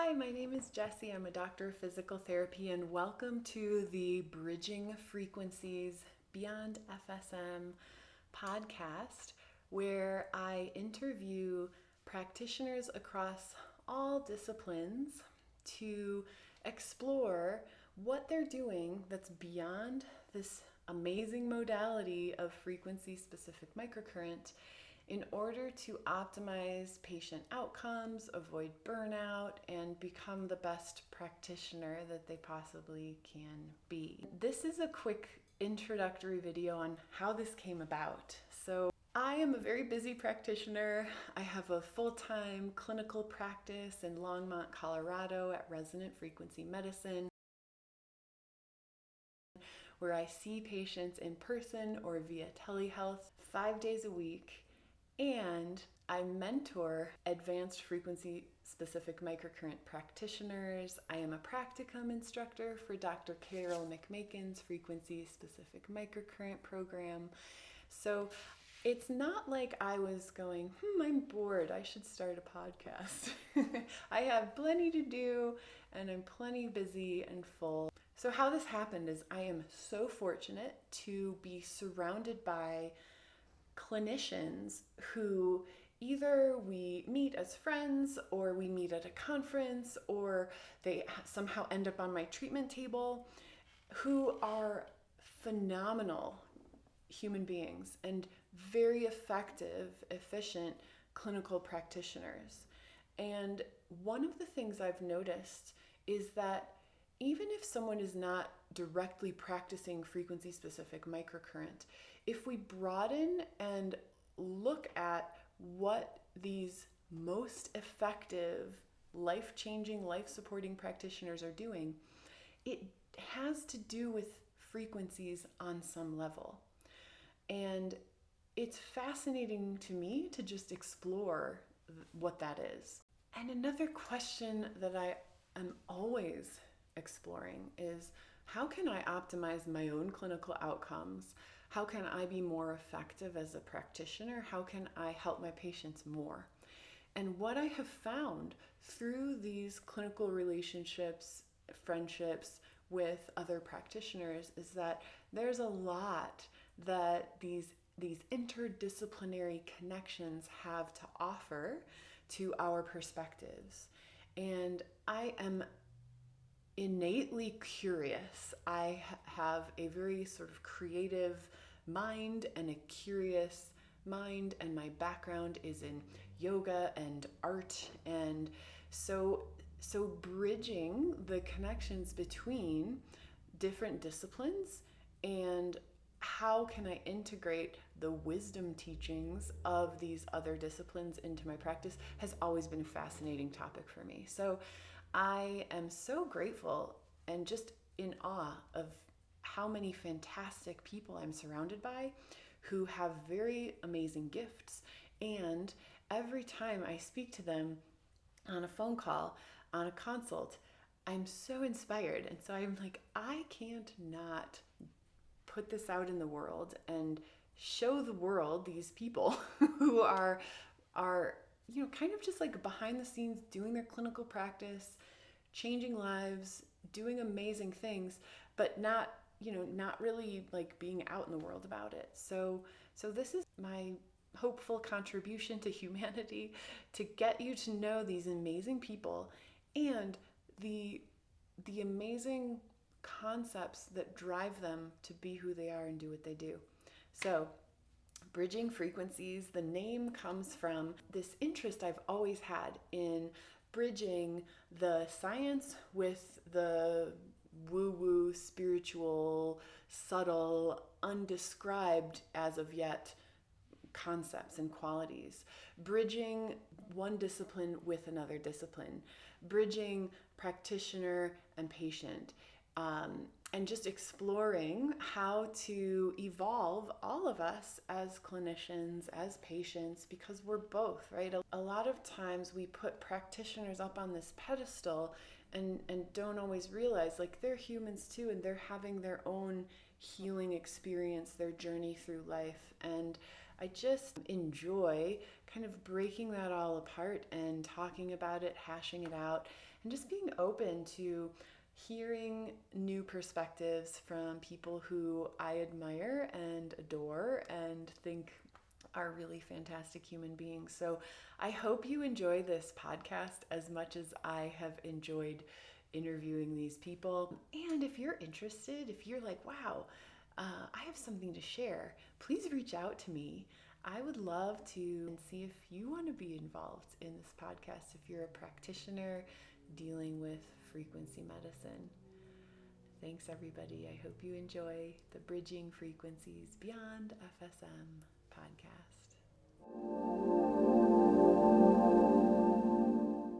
Hi, my name is Jessie. I'm a doctor of physical therapy, and welcome to the Bridging Frequencies Beyond FSM podcast, where I interview practitioners across all disciplines to explore what they're doing that's beyond this amazing modality of frequency-specific microcurrent in order to optimize patient outcomes, avoid burnout, and become the best practitioner that they possibly can be. This is a quick introductory video on how this came about. So I am a very busy practitioner. I have a full-time clinical practice in Longmont, Colorado at Resonant Frequency Medicine, where I see patients in person or via telehealth 5 days a week. And I mentor advanced frequency specific microcurrent practitioners. I am a practicum instructor for Dr. Carol McMakin's frequency specific microcurrent program. So it's not like I was going, I'm bored, I should start a podcast. I have plenty to do and I'm plenty busy and full. So how this happened is I am so fortunate to be surrounded by clinicians who either we meet as friends or we meet at a conference or they somehow end up on my treatment table, who are phenomenal human beings and very effective, efficient clinical practitioners. And one of the things I've noticed is that even if someone is not directly practicing frequency-specific microcurrent, if we broaden and look at what these most effective, life-changing, life-supporting practitioners are doing, it has to do with frequencies on some level. And it's fascinating to me to just explore what that is. And another question that I am always exploring is, how can I optimize my own clinical outcomes? How can I be more effective as a practitioner? How can I help my patients more? And what I have found through these clinical relationships, friendships with other practitioners is that there's a lot that these interdisciplinary connections have to offer to our perspectives. And I am innately curious. I have a very sort of creative mind and a curious mind, and my background is in yoga and art, and so bridging the connections between different disciplines and how can I integrate the wisdom teachings of these other disciplines into my practice has always been a fascinating topic for me. So I am so grateful and just in awe of how many fantastic people I'm surrounded by who have very amazing gifts. And every time I speak to them on a phone call, on a consult, I'm so inspired. And so I'm like, I can't not put this out in the world and show the world these people who are kind of just like behind the scenes doing their clinical practice, changing lives, doing amazing things, but not really like being out in the world about it. So this is my hopeful contribution to humanity, to get you to know these amazing people and the amazing concepts that drive them to be who they are and do what they do. So Bridging Frequencies, the name comes from this interest I've always had in bridging the science with the woo-woo, spiritual, subtle, undescribed as of yet concepts and qualities, bridging one discipline with another discipline, bridging practitioner and patient, and just exploring how to evolve all of us as clinicians, as patients, because we're both, right? A lot of times we put practitioners up on this pedestal and don't always realize like they're humans too, and they're having their own healing experience, their journey through life. And I just enjoy kind of breaking that all apart and talking about it, hashing it out, and just being open to hearing new perspectives from people who I admire and adore and think are really fantastic human beings. So I hope you enjoy this podcast as much as I have enjoyed interviewing these people. And if you're interested, if you're like, wow, I have something to share, please reach out to me. I would love to see if you want to be involved in this podcast, if you're a practitioner dealing with frequency medicine. Thanks, everybody. I hope you enjoy the Bridging Frequencies Beyond FSM podcast.